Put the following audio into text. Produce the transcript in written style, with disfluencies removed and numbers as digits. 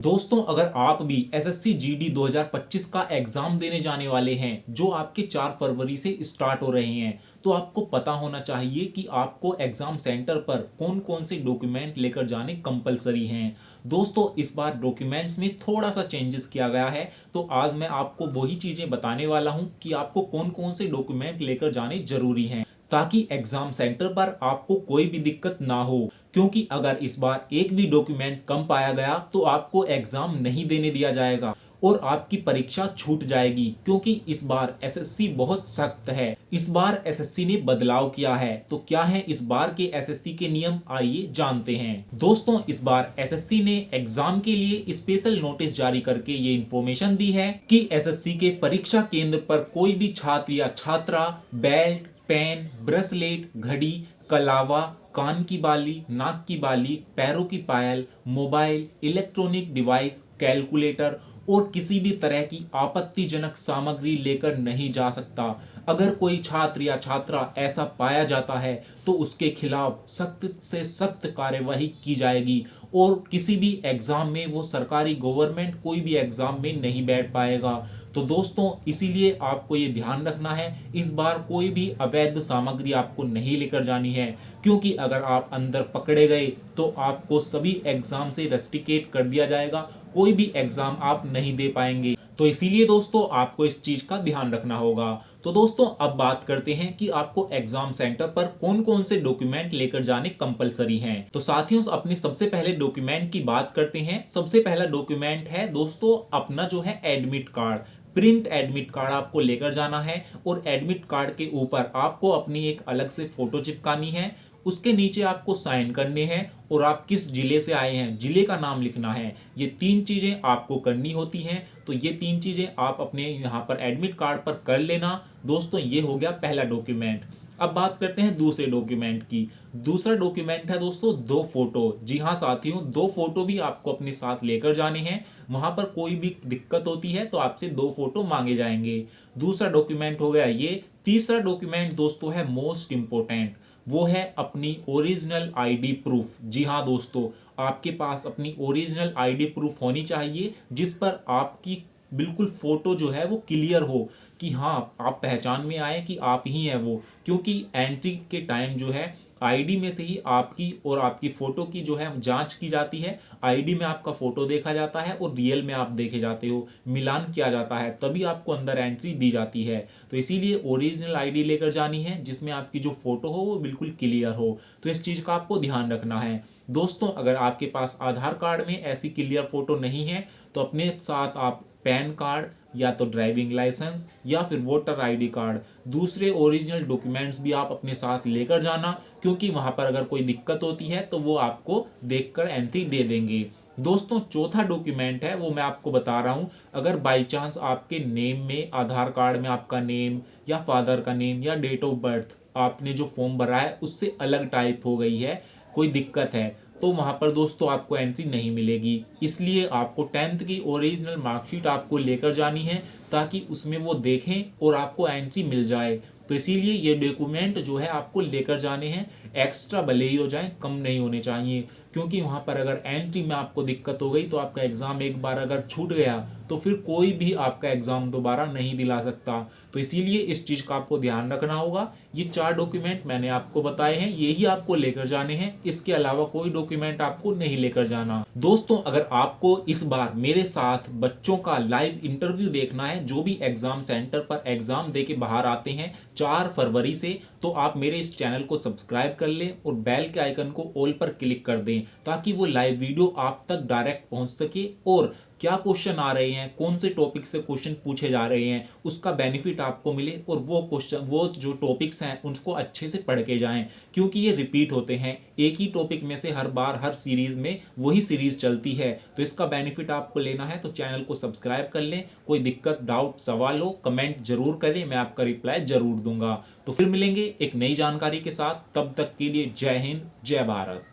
दोस्तों, अगर आप भी एसएससी जीडी 2025 का एग्जाम देने जाने वाले हैं जो आपके 4 फरवरी से स्टार्ट हो रहे हैं, तो आपको पता होना चाहिए कि आपको एग्जाम सेंटर पर कौन कौन से डॉक्यूमेंट लेकर जाने कंपलसरी हैं। दोस्तों, इस बार डॉक्यूमेंट्स में थोड़ा सा चेंजेस किया गया है, तो आज मैं आपको वही चीजें बताने वाला हूं कि आपको कौन कौन से डॉक्यूमेंट लेकर जाने जरूरी हैं, ताकि एग्जाम सेंटर पर आपको कोई भी दिक्कत ना हो। क्योंकि अगर इस बार एक भी डॉक्यूमेंट कम पाया गया तो आपको एग्जाम नहीं देने दिया जाएगा और आपकी परीक्षा छूट जाएगी। क्योंकि इस बार एसएससी बहुत सख्त है। इस बार एसएससी ने बदलाव किया है। तो क्या है इस बार के एसएससी के नियम, आइए जानते हैं। दोस्तों, इस बार एसएससी ने एग्जाम के लिए स्पेशल नोटिस जारी करके ये इंफॉर्मेशन दी है कि एसएससी के परीक्षा केंद्र पर कोई भी छात्र या छात्रा बेल्ट, पेन, ब्रेसलेट, घड़ी, कलावा, कान की बाली, नाक की बाली, पैरों की पायल, मोबाइल, इलेक्ट्रॉनिक डिवाइस, कैलकुलेटर और किसी भी तरह की आपत्तिजनक सामग्री लेकर नहीं जा सकता। अगर कोई छात्र या छात्रा ऐसा पाया जाता है तो उसके खिलाफ सख्त से सख्त कार्यवाही की जाएगी और किसी भी एग्जाम में वो सरकारी गवर्नमेंट कोई भी एग्जाम में नहीं बैठ पाएगा। तो दोस्तों, इसीलिए आपको ये ध्यान रखना है, इस बार कोई भी अवैध सामग्री आपको नहीं लेकर जानी है। क्योंकि अगर आप अंदर पकड़े गए तो आपको सभी एग्जाम से रेस्ट्रिकेट कर दिया जाएगा, कोई भी एग्जाम आप नहीं दे पाएंगे। तो इसीलिए दोस्तों, आपको इस चीज का ध्यान रखना होगा। तो दोस्तों, अब बात करते हैं कि आपको एग्जाम सेंटर पर कौन कौन से डॉक्यूमेंट लेकर जाने कंपलसरी हैं। तो साथियों, अपने सबसे पहले डॉक्यूमेंट की बात करते हैं। सबसे पहला डॉक्यूमेंट है दोस्तों अपना जो है admit card. Print admit card आपको लेकर जाना है और एडमिट कार्ड के ऊपर आपको अपनी एक अलग से फोटो चिपकानी है। उसके नीचे आपको साइन करने हैं और आप किस जिले से आए हैं, जिले का नाम लिखना है। ये 3 चीजें आपको करनी होती हैं। तो ये 3 चीजें आप अपने यहाँ पर एडमिट कार्ड पर कर लेना। दोस्तों, ये हो गया पहला डॉक्यूमेंट। अब बात करते हैं दूसरे डॉक्यूमेंट की। दूसरा डॉक्यूमेंट है दोस्तों 2 फोटो। जी हाँ साथियों, 2 फोटो भी आपको अपने साथ लेकर जाने हैं। वहां पर कोई भी दिक्कत होती है तो आपसे 2 फोटो मांगे जाएंगे। दूसरा डॉक्यूमेंट हो गया ये। तीसरा डॉक्यूमेंट दोस्तों है मोस्ट इंपोर्टेंट, वो है अपनी ओरिजिनल आईडी प्रूफ। जी हाँ दोस्तों, आपके पास अपनी ओरिजिनल आईडी प्रूफ होनी चाहिए जिस पर आपकी बिल्कुल फोटो जो है वो क्लियर हो कि हाँ आप पहचान में आए कि आप ही हैं वो। क्योंकि एंट्री के टाइम जो है आईडी में से ही आपकी और आपकी फोटो की जो है जांच की जाती है। आईडी में आपका फोटो देखा जाता है और रियल में आप देखे जाते हो, मिलान किया जाता है, तभी आपको अंदर एंट्री दी जाती है। तो इसीलिए ओरिजिनल आईडी लेकर जानी है जिसमें आपकी जो फोटो हो वो बिल्कुल क्लियर हो। तो इस चीज का आपको ध्यान रखना है। दोस्तों, अगर आपके पास आधार कार्ड में ऐसी क्लियर फोटो नहीं है तो अपने साथ आप पैन कार्ड या तो ड्राइविंग लाइसेंस या फिर वोटर आईडी कार्ड, दूसरे ओरिजिनल डॉक्यूमेंट्स भी आप अपने साथ लेकर जाना। क्योंकि वहां पर अगर कोई दिक्कत होती है तो वो आपको देखकर एंट्री दे देंगे। दोस्तों, चौथा डॉक्यूमेंट है वो मैं आपको बता रहा हूं। अगर बाई चांस आपके नेम में, आधार कार्ड में आपका नेम या फादर का नेम या डेट ऑफ बर्थ आपने जो फॉर्म भरा है उससे अलग टाइप हो गई है, कोई दिक्कत है, तो वहां पर दोस्तों आपको एंट्री नहीं मिलेगी। इसलिए आपको 10th की ओरिजिनल मार्कशीट आपको लेकर जानी है ताकि उसमें वो देखें और आपको एंट्री मिल जाए। तो इसीलिए ये डॉक्यूमेंट जो है आपको लेकर जाने हैं। एक्स्ट्रा भले ही हो जाए, कम नहीं होने चाहिए। क्योंकि वहां पर अगर एंट्री में आपको दिक्कत हो गई तो आपका एग्जाम एक बार अगर छूट गया तो फिर कोई भी आपका एग्जाम दोबारा नहीं दिला सकता। तो इसीलिए इस चीज का आपको ध्यान रखना होगा। ये 4 डॉक्यूमेंट मैंने आपको बताए हैं, यही आपको लेकर जाने हैं। इसके अलावा कोई डॉक्यूमेंट आपको नहीं लेकर जाना। दोस्तों, अगर आपको इस बार मेरे साथ बच्चों का लाइव इंटरव्यू देखना है जो भी एग्जाम सेंटर पर एग्जाम देके बाहर आते हैं 4 फरवरी से, तो आप मेरे इस चैनल को सब्सक्राइब कर लें और बेल के आइकन को ऑल पर क्लिक कर दें ताकि वो लाइव वीडियो आप तक डायरेक्ट पहुंच सके और क्या क्वेश्चन आ रहे हैं, कौन से टॉपिक से क्वेश्चन पूछे जा रहे हैं, उसका बेनिफिट आपको मिले और वो क्वेश्चन, वो जो टॉपिक्स हैं उनको अच्छे से पढ़ के जाएं। क्योंकि ये रिपीट होते हैं, एक ही टॉपिक में से हर बार हर सीरीज में वही सीरीज चलती है। तो इसका बेनिफिट आपको लेना है तो चैनल को सब्सक्राइब कर लें। कोई दिक्कत, डाउट, सवाल हो कमेंट जरूर करें, मैं आपका रिप्लाई जरूर दूंगा। तो फिर मिलेंगे एक नई जानकारी के साथ, तब तक के लिए जय हिंद, जय भारत।